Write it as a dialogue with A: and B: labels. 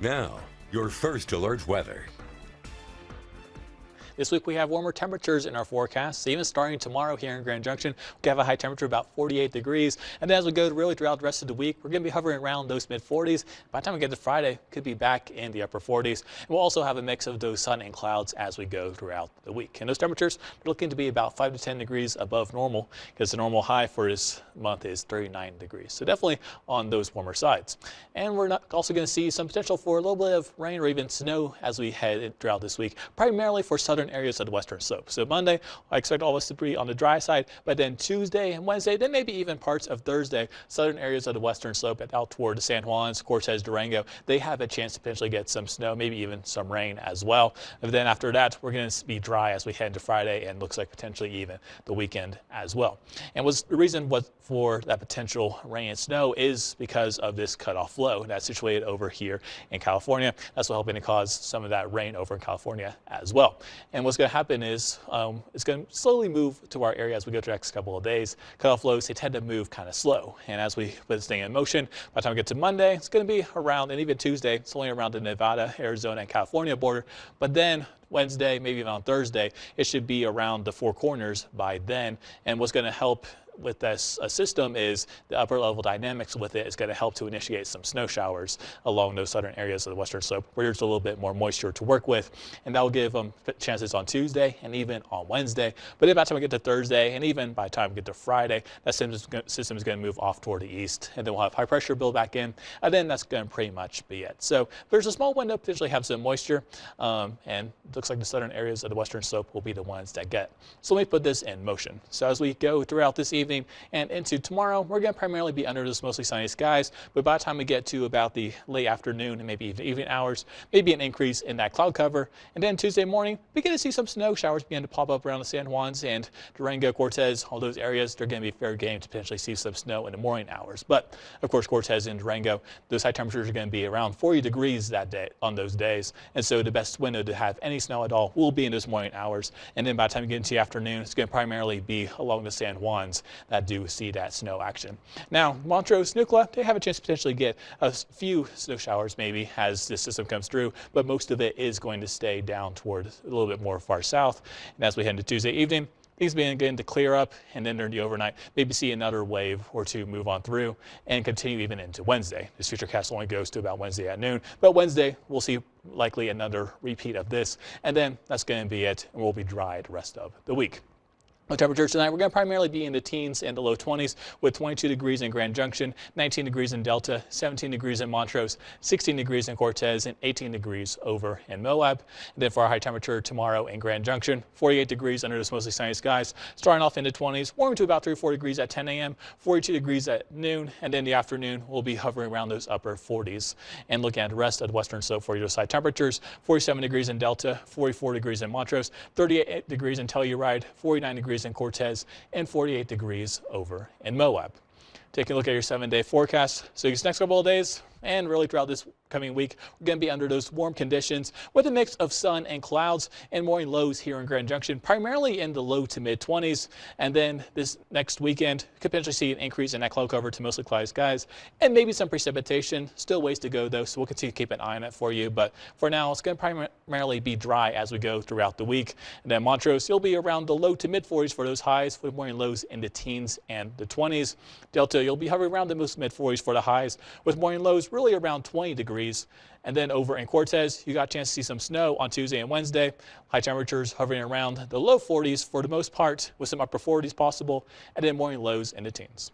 A: Now, your first alert weather.
B: This week we have warmer temperatures in our forecast. Even starting tomorrow here in Grand Junction, we can have a high temperature of about 48 degrees. And then as we go really throughout the rest of the week, we're going to be hovering around those mid 40s. By the time we get to Friday, could be back in the upper 40s. And we'll also have a mix of those sun and clouds as we go throughout the week. And those temperatures are looking to be about 5 to 10 degrees above normal, because the normal high for this month is 39 degrees. So definitely on those warmer sides. And we're also going to see some potential for a little bit of rain or even snow as we head throughout this week, primarily for southern areas of the western slope. So Monday, I expect all of us to be on the dry side, but then Tuesday and Wednesday, then maybe even parts of Thursday, southern areas of the western slope out toward the San Juans, Cortez, Durango, they have a chance to potentially get some snow, maybe even some rain as well. And then after that, we're going to be dry as we head into Friday and looks like potentially even the weekend as well. And the reason for that potential rain and snow is because of this cutoff low that's situated over here in California. That's what's helping to cause some of that rain over in California as well. And what's going to happen is it's going to slowly move to our area as we go to the next couple of days. Cutoff lows, they tend to move kind of slow. And as we put this thing in motion, by the time we get to Monday, it's going to be around, and even Tuesday, it's only around the Nevada, Arizona, and California border. But then Wednesday, maybe even on Thursday, it should be around the Four Corners by then. And what's going to help with this system is the upper level dynamics with it is going to help to initiate some snow showers along those southern areas of the western slope where there's a little bit more moisture to work with, and that will give them chances on Tuesday and even on Wednesday. But then by the time we get to Thursday and even by the time we get to Friday, that system is going to move off toward the east, and then we'll have high pressure build back in, and then that's going to pretty much be it. So there's a small window to potentially have some moisture, and it looks like the southern areas of the western slope will be the ones that get. So let me put this in motion. So as we go throughout this evening and into tomorrow, we're going to primarily be under those mostly sunny skies, but by the time we get to about the late afternoon and maybe even evening hours, maybe an increase in that cloud cover. And then Tuesday morning, we get to see some snow showers begin to pop up around the San Juans and Durango, Cortez, all those areas. They're going to be fair game to potentially see some snow in the morning hours. But of course, Cortez and Durango, those high temperatures are going to be around 40 degrees that day on those days. And so the best window to have any snow at all will be in those morning hours. And then by the time you get into the afternoon, it's going to primarily be along the San Juans that do see that snow action. Now, Montrose, Nucla, they have a chance to potentially get a few snow showers maybe as this system comes through, but most of it is going to stay down toward a little bit more far south. And as we head into Tuesday evening, things begin to clear up, and then during the overnight, maybe see another wave or two move on through and continue even into Wednesday. This futurecast only goes to about Wednesday at noon, but Wednesday we'll see likely another repeat of this, and then that's going to be it, and we'll be dry the rest of the week. The temperatures tonight, we're going to primarily be in the teens and the low 20s with 22 degrees in Grand Junction, 19 degrees in Delta, 17 degrees in Montrose, 16 degrees in Cortez, and 18 degrees over in Moab. And then for our high temperature tomorrow in Grand Junction, 48 degrees under those mostly sunny skies, starting off in the 20s, warming to about 3 or 4 degrees at 10 a.m., 42 degrees at noon, and then the afternoon we'll be hovering around those upper 40s. And looking at the rest of the western slope for your side temperatures, 47 degrees in Delta, 44 degrees in Montrose, 38 degrees in Telluride, 49 degrees in Cortez, and 48 degrees over in Moab. Taking a look at your 7-day forecast. So these next couple of days and really throughout this coming week, we're going to be under those warm conditions with a mix of sun and clouds and morning lows here in Grand Junction, primarily in the low to mid 20s. And then this next weekend, could potentially see an increase in that cloud cover to mostly cloudy skies and maybe some precipitation. Still ways to go though, so we'll continue to keep an eye on it for you. But for now, it's going to primarily be dry as we go throughout the week. And then Montrose, you'll be around the low to mid 40s for those highs, with morning lows in the teens and the 20s. Delta, you'll be hovering around the most mid 40s for the highs, with morning lows really around 20 degrees. And then over in Cortez, you got a chance to see some snow on Tuesday and Wednesday. High temperatures hovering around the low 40s for the most part, with some upper 40s possible, and then morning lows in the teens.